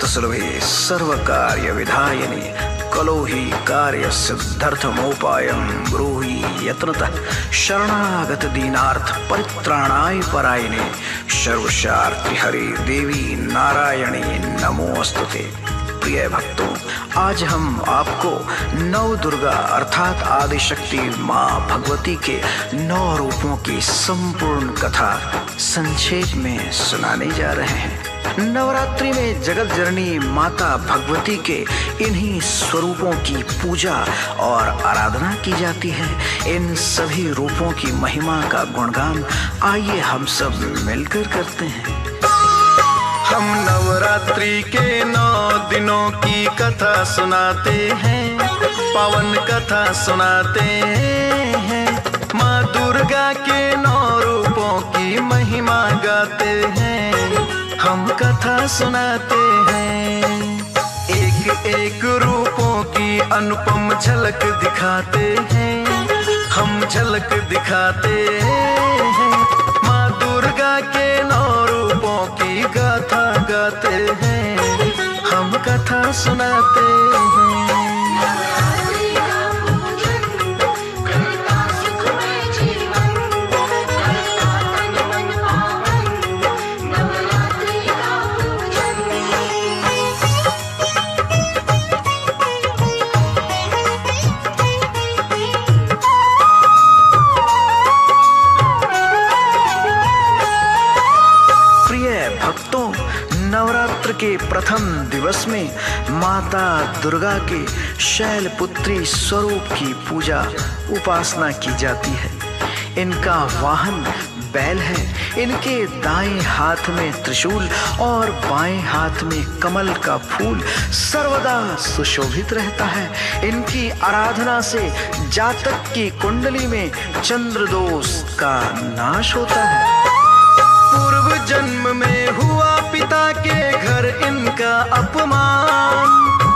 सुलभे सर्व कार्य विधायिनी कलो ही कार्य सिद्धर्थमोपायं ब्रूहि यत्नतः शरणागत दीनार्थ परित्राणाय परायणे सर्वशार्ति हरे देवी नारायणी नमोस्तुते। प्रिय भक्तों, आज हम आपको नव दुर्गा अर्थात आदिशक्ति माँ भगवती के 9 रूपों की संपूर्ण कथा संक्षेप में सुनाने जा रहे हैं। नवरात्रि में जगत जननी माता भगवती के इन्हीं स्वरूपों की पूजा और आराधना की जाती है। इन सभी रूपों की महिमा का गुणगान आइए हम सब मिलकर करते हैं। हम नवरात्रि के 9 दिनों की कथा सुनाते हैं, पावन कथा सुनाते हैं। माँ दुर्गा के 9 रूपों की महिमा गाते हैं, हम कथा सुनाते हैं। एक एक रूपों की अनुपम झलक दिखाते हैं, हम झलक दिखाते हैं। माँ दुर्गा के 9 रूपों की गाथा गाते हैं, हम कथा सुनाते हैं। नवरात्र के प्रथम दिवस में माता दुर्गा के शैलपुत्री स्वरूप की पूजा उपासना की जाती है। इनका वाहन बैल है। इनके दाएं हाथ में त्रिशूल और बाएं हाथ में कमल का फूल सर्वदा सुशोभित रहता है। इनकी आराधना से जातक की कुंडली में चंद्र दोष का नाश होता है। पूर्व जन्म में हुआ पिता के घर इनका अपमान,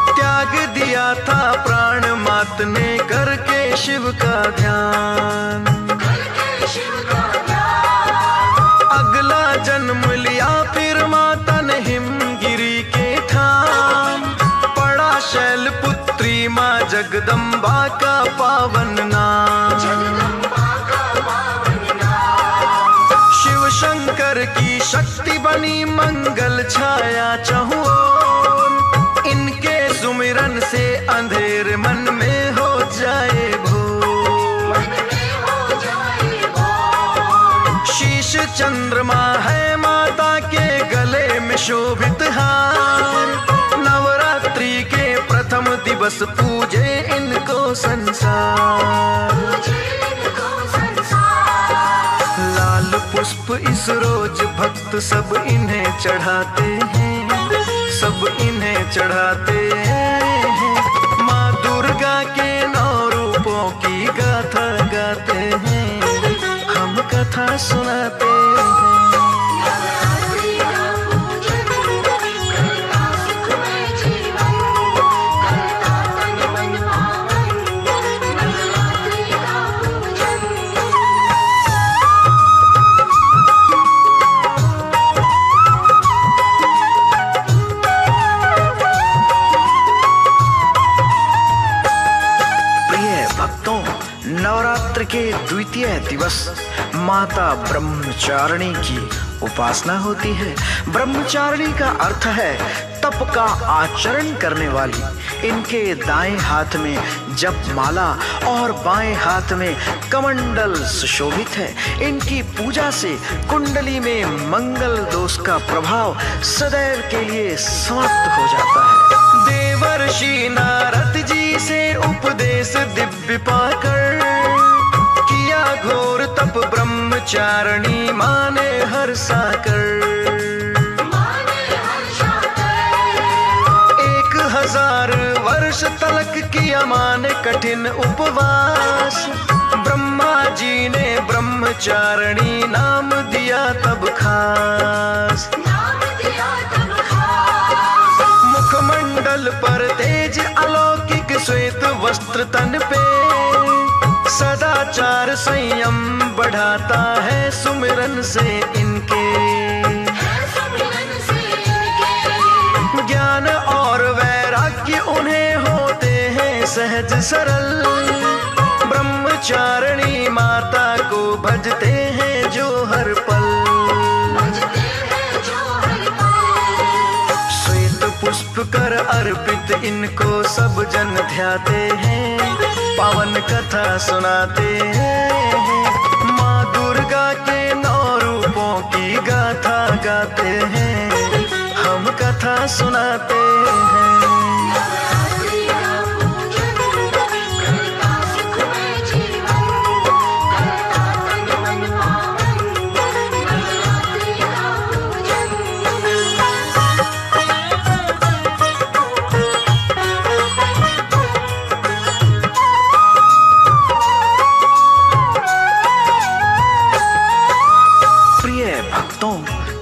त्याग दिया था प्राण मात ने करके शिव का ध्यान। अगला जन्म लिया फिर माता ने हिमगिरी के ठाम, पड़ा शैलपुत्री माँ जगदम्बा का पावन नाम। शंकर की शक्ति बनी मंगल छाया चहुओर, इनके सुमिरन से अंधेर मन में हो जाए भोर। शीश चंद्रमा है माता के गले में शोभित हार, नवरात्रि के प्रथम दिवस पूजे इनको संसार। पुष्प इस रोज भक्त सब इन्हें चढ़ाते हैं, सब इन्हें चढ़ाते हैं। माँ दुर्गा के 9 रूपों की गाथा गाते हैं, हम कथा सुनाते हैं। नवरात्र के द्वितीय दिवस माता ब्रह्मचारिणी की उपासना होती है। ब्रह्मचारिणी का अर्थ है तप का आचरण करने वाली। इनके दाएं हाथ में जप माला और बाएं हाथ में कमंडल सुशोभित है। इनकी पूजा से कुंडली में मंगल दोष का प्रभाव सदैव के लिए समाप्त हो जाता है। देवर्षि नारद जी से उपदेश दिव्य पाकर, किया घोर तप ब्रह्मचारिणी माने हर्षाकर। 1000 वर्ष तलक किया माने कठिन उपवास, ब्रह्मा जी ने ब्रह्मचारिणी नाम दिया तब खास। मुखमंडल पर तेज अलौकिक श्वेत वस्त्र तन पे, सदाचार संयम बढ़ाता है सुमिरन से इनके। ज्ञान उन्हें होते हैं सहज सरल। ब्रह्मचारिणी माता को भजते हैं जो हर पल। श्वेत पुष्प कर अर्पित इनको सब जन ध्याते हैं, पावन कथा सुनाते हैं। माँ दुर्गा के 9 रूपों की गाथा गाते हैं, हम कथा सुनाते हैं।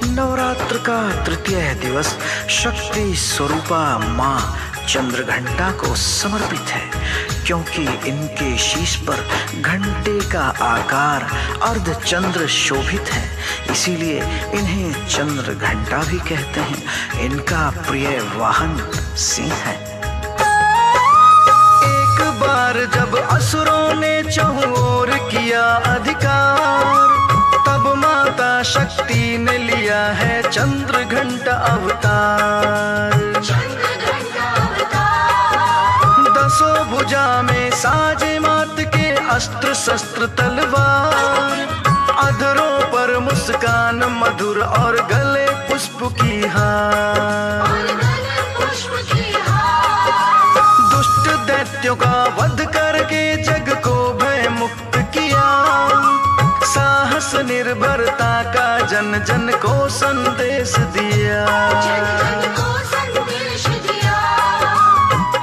नवरात्र का तृतीय दिवस शक्ति स्वरूपा माँ चंद्रघंटा को समर्पित है, क्योंकि इनके शीश पर घंटे का आकार अर्धचंद्र शोभित है, इसीलिए इन्हें चंद्रघंटा भी कहते हैं। इनका प्रिय वाहन सिंह है। एक बार जब असुरों ने चहुं ओर किया अधिकार, तब माता शक्ति ने लिया है चंद्रघंटा अवतार। 10 भुजा में साजे मात के अस्त्र शस्त्र तलवार, अधरों पर मुस्कान मधुर और गले पुष्प की हार। दुष्ट दैत्यों का वध करके जग को भय मुक्त किया, साहस निर्भरता का जन जन को संदेश दिया।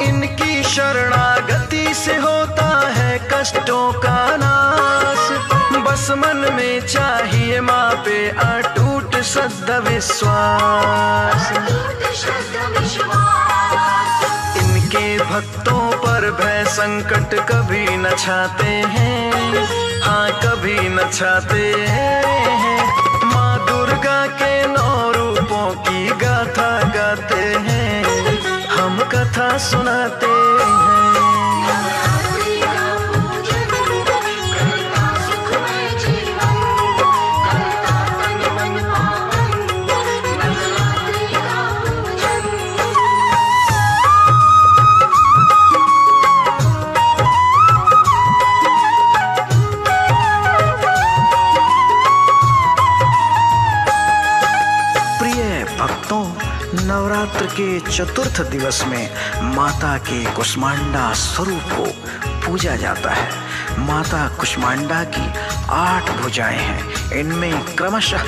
इनकी शरणागति से होता है कष्टों का नाश, बस मन में चाहिए माँ पे अटूट श्रद्धा विश्वास। इनके भक्तों पर भय संकट कभी न छाते हैं, हाँ कभी न छाते हैं। माँ दुर्गा के 9 रूपों की गाथा गाते हैं, हम कथा सुनाते हैं। नवरात्र के चतुर्थ दिवस में माता के कुष्मांडा स्वरूप को पूजा जाता है। माता कुष्मांडा की 8 भुजाएं हैं। इनमें क्रमशः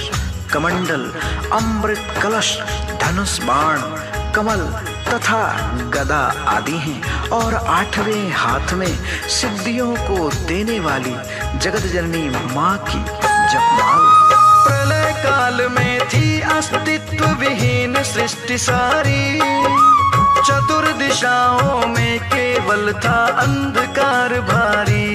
कमंडल, अमृत कलश, धनुष बाण, कमल तथा गदा आदि हैं, और 8वें हाथ में सिद्धियों को देने वाली जगत जननी माँ की जपमाल। प्रलय काल में थी अस्तित्व विहीन सृष्टि सारी, चतुर्दिशाओं में केवल था अंधकार भारी।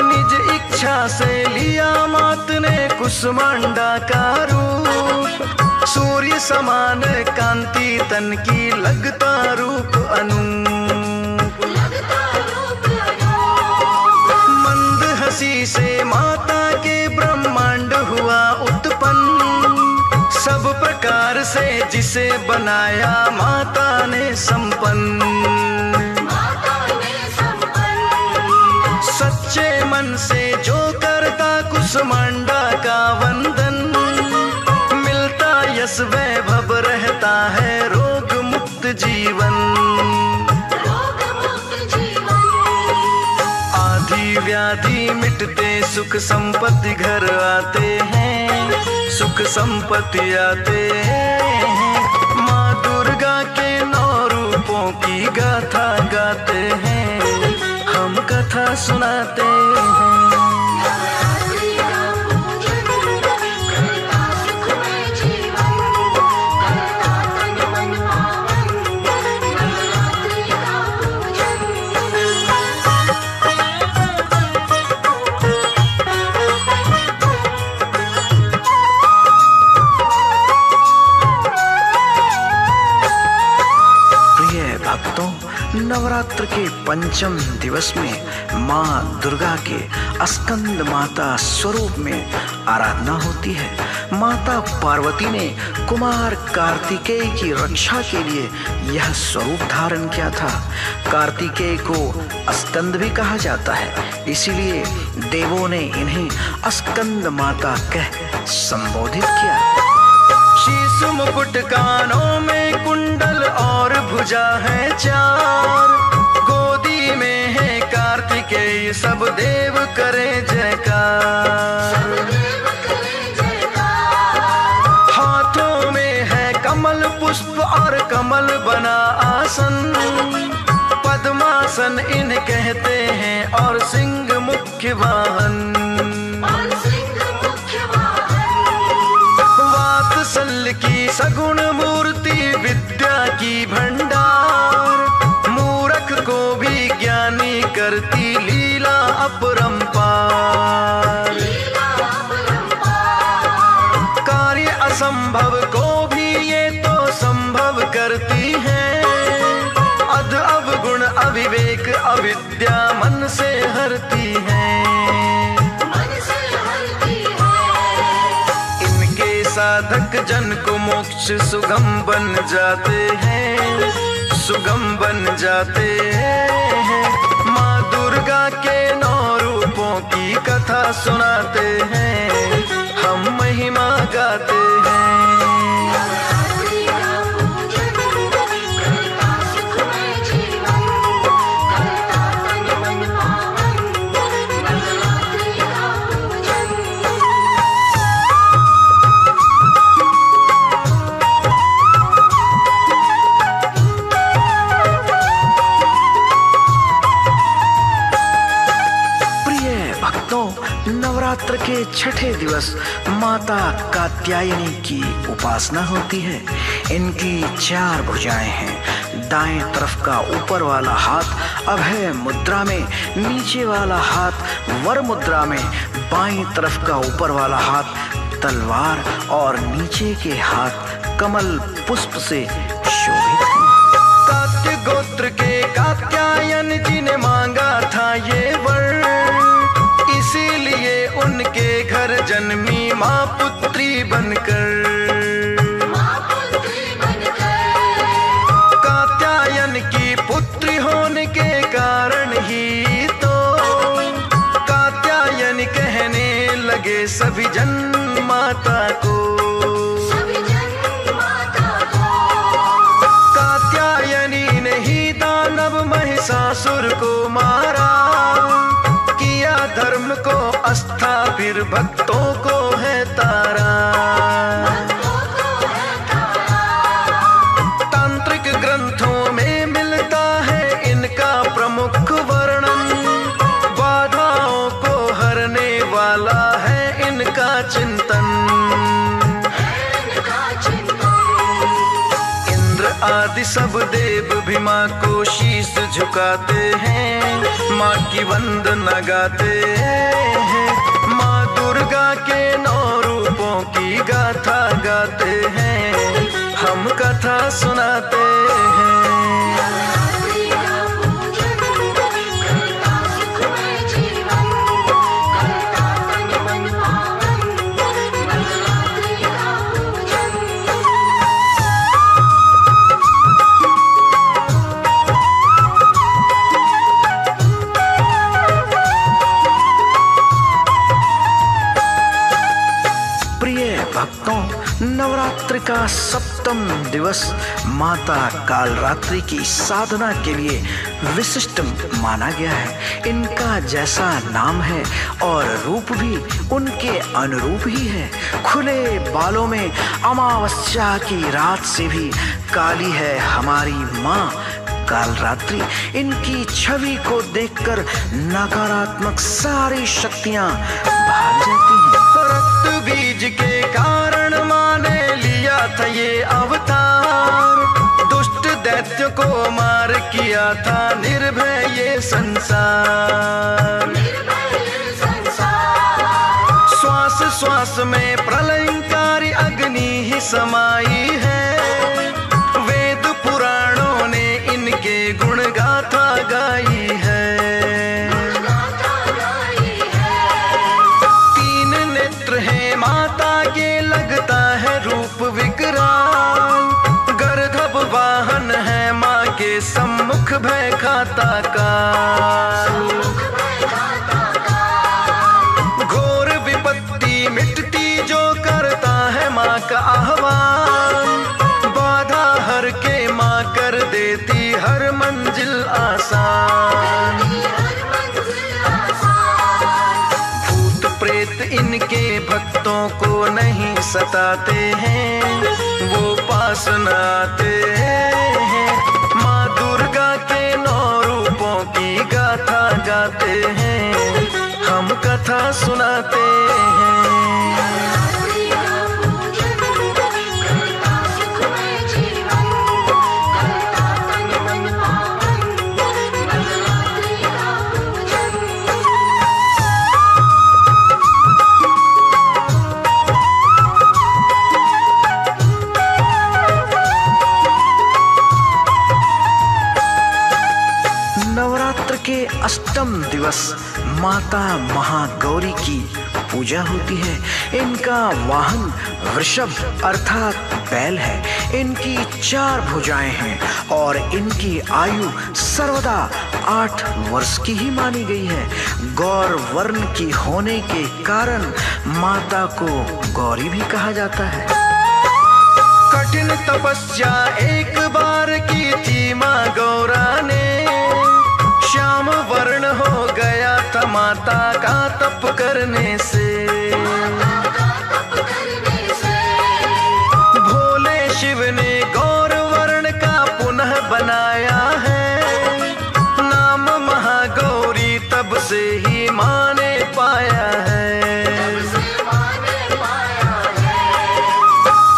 निज इच्छा से लिया मात ने कुष्मांडा का रूप, सूर्य समान कांति तन की लगता रूप अनूप। मंद हंसी से माता के ब्रह्मांड हुआ उत्पन्न, सब प्रकार से जिसे बनाया माता ने संपन्न। सच्चे मन से जो करता कुष्मांडा का वंदन, मिलता यश वैभव, रहता है रोग मुक्त जीवन। आदि व्याधि मिटते सुख संपत्ति घर आते हैं, सुख संपत्ति आते हैं। माँ दुर्गा के 9 रूपों की गाथा गाते हैं, हम कथा सुनाते हैं। के पंचम दिवस में माँ दुर्गा के स्कंद माता स्वरूप में आराधना होती है। माता पार्वती ने कुमार कार्तिकेय की रक्षा के लिए यह स्वरूप धारण किया था। कार्तिकेय को स्कंद भी कहा जाता है, इसीलिए देवों ने इन्हें स्कंद माता कह संबोधित किया। शीश मुकुट कानों में कुंडल और भुजा है चार, गोदी में है कार्तिकेय सब देव करे जयकार। हाथों में है कमल पुष्प और कमल बना आसन, पद्मासन इन्हें कहते हैं और सिंह मुख्य वाहन। वात्सल की सगुण मूर्ति विद्या की भंडार, मूरख को भी ज्ञानी करती लीला अपरंपार। कार्य असंभव को भी ये तो संभव करती है, अध अवगुण अविवेक अविद्या मन से हरती है। साधक जन को मोक्ष सुगम बन जाते हैं, सुगम बन जाते हैं। माँ दुर्गा के 9 रूपों की कथा सुनाते हैं, हम महिमा गाते हैं। नवरात्र के छठे दिवस माता कात्यायनी की उपासना होती है। इनकी 4 भुजाएं हैं। दाएं तरफ का ऊपर वाला हाथ अभय मुद्रा में, नीचे वाला हाथ वर मुद्रा में, बाईं तरफ का ऊपर वाला हाथ तलवार और नीचे के हाथ कमल पुष्प से शोभित हैं। कात्य गोत्र के कात्यायन जी ने मांगा था ये वर, इसीलिए उनके घर जन्मी माँ पुत्री बनकर। कात्यायन की पुत्री होने के कारण ही तो कात्यायन कहने लगे सभी जन माता को। कात्यायनी ने ही दानव महिषासुर को मारा, धर्म को आस्था फिर भक्तों को है तारा। तांत्रिक ग्रंथों में मिलता है इनका प्रमुख वर्णन, बाधाओं को हरने वाला है इनका चिंतन। आदि सब देव भी माँ को शीश झुकाते हैं, माँ की वंदना गाते हैं। माँ दुर्गा के 9 रूपों की गाथा गाते हैं, हम कथा सुनाते हैं। नवरात्रि का 7वां दिवस माता कालरात्रि की साधना के लिए विशिष्ट माना गया है। इनका जैसा नाम है और रूप भी उनके अनुरूप ही है। खुले बालों में अमावस्या की रात से भी काली है हमारी माँ कालरात्रि। इनकी छवि को देखकर नकारात्मक सारी शक्तियाँ भाग जाती हैं। रक्त बीज के कारण माँ ने लिया था ये अवतार, दुष्ट दैत्य को मार किया था निर्भय ये संसार। श्वास श्वास में प्रलयंकारी अग्नि ही समाई है, वेद पुराणों ने इनके गुण गाथा गा प्रेत इनके भक्तों को नहीं सताते हैं, वो पास न आते हैं। माँ दुर्गा के 9 रूपों की गाथा गाते हैं, हम कथा सुनाते हैं। नवरात्र के अष्टम दिवस माता महागौरी की पूजा होती है। इनका वाहन वृषभ अर्थात बैल है। इनकी 4 भुजाएं हैं और इनकी आयु सर्वदा 8 वर्ष की ही मानी गई है। गौर वर्ण की होने के कारण माता को गौरी भी कहा जाता है। कठिन तपस्या एक बार की थी माँ गौरा ने, श्याम वर्ण हो गया था माता का तप करने से। भोले शिव ने गौर वर्ण का पुनः बनाया है, नाम महागौरी तब से ही माँ ने पाया है।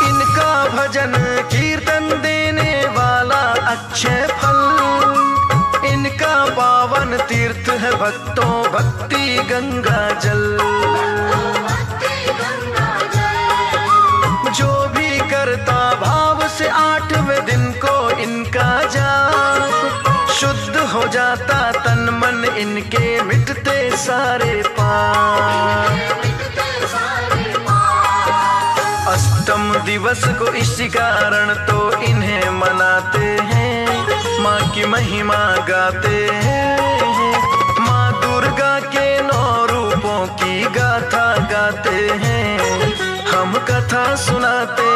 इनका भजन कीर्तन देने वाला अक्षय फल, इनका पावन तीर्थ है भक्तों भक्ति गंगा जल। जो भी करता भाव से 8वें दिन को इनका जाप, शुद्ध हो जाता तन मन इनके, मिटते सारे पाप। अष्टम दिवस को इसी कारण तो इन्हें मनाते हैं, माँ की महिमा गाते हैं। माँ दुर्गा के 9 रूपों की गाथा गाते हैं, हम कथा सुनाते हैं।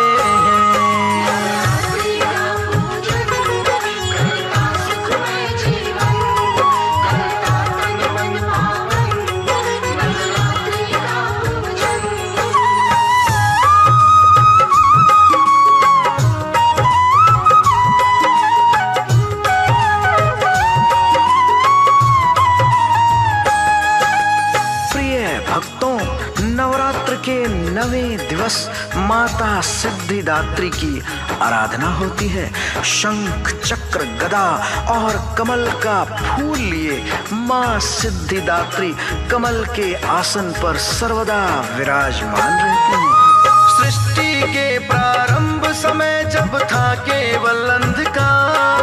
नवरात्र के 9वें दिवस माता सिद्धिदात्री की आराधना होती है। शंख चक्र गदा और कमल का फूल लिए माँ सिद्धिदात्री कमल के आसन पर सर्वदा विराजमान रहती हैं। सृष्टि के प्रारंभ समय जब था केवल अंधकार,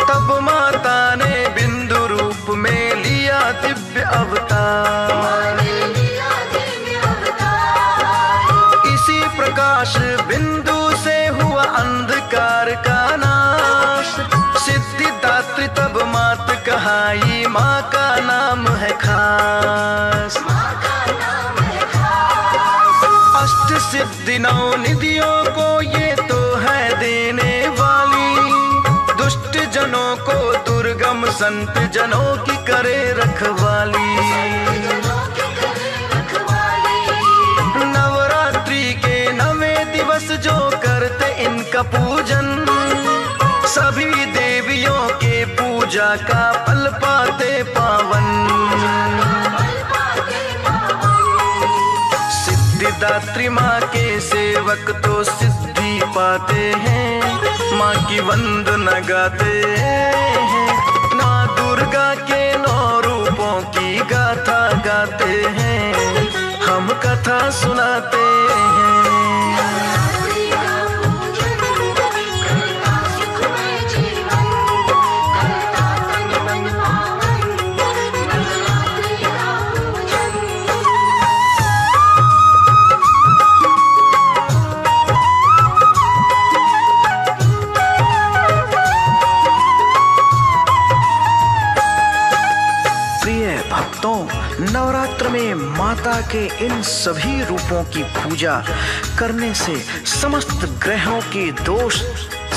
तब माता ने बिंदु रूप में लिया दिव्य अवतार। इसी प्रकाश बिंदु से हुआ अंधकार का नाश, सिद्धिदात्री तब मात कहाई, माँ का नाम है खास। अष्ट सिद्धि 9 निधियों को ये तो है देने वाली, दुष्ट जनों को दुर्गम संत जनों की करे रखवाली। नवरात्रि के 9वें दिवस जो करते इनका पूजन, सभी देवियों के पूजा का फल पाते पावन। सिद्धिदात्री माँ के सेवक तो सिद्धि पाते हैं, माँ की वंदना गाते हैं। माँ दुर्गा के 9 रूपों की गाथा गाते हैं, हम कथा सुनाते हैं। नवरात्र में माता के इन सभी रूपों की पूजा करने से समस्त ग्रहों के दोष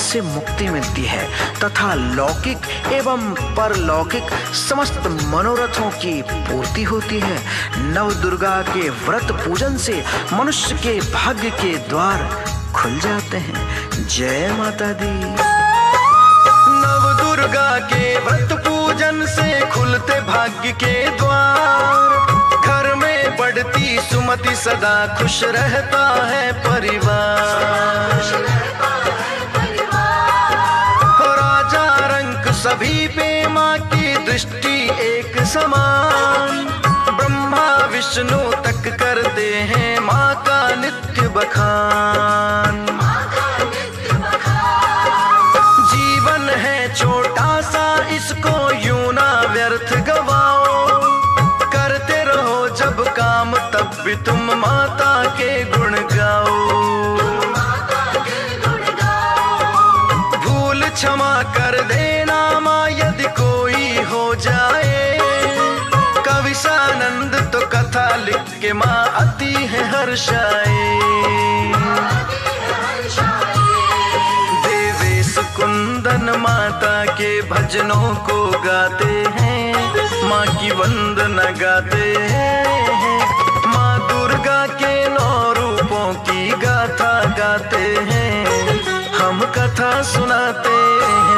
से मुक्ति मिलती है तथा लौकिक एवं परलौकिक समस्त मनोरथों की पूर्ति होती है। नव दुर्गा के व्रत पूजन से मनुष्य के भाग्य के द्वार खुल जाते हैं। जय माता दी। नव दुर्गा के व्रत पूजन से खुलते भाग्य के द्वार, घर में बढ़ती सुमति सदा खुश रहता है परिवार। राजा रंक सभी पे माँ की दृष्टि एक समान, ब्रह्मा विष्णु तक करते हैं माँ का नित्य बखान। जीवन है छोटा सा इसको यूं ना व्यर्थ गवाओ, करते रहो जब काम तब भी तुम माता के गुण गाओ। भूल क्षमा कर देना माँ यदि कोई हो जाए, कवि सानंद तो कथा लिख के माँ अति है हर्षाए। देवेश कुंदन माता के भजनों को गाते हैं, माँ की वंदना गाते हैं। माँ दुर्गा के 9 रूपों की गाथा गाते हैं, हम कथा सुनाते हैं।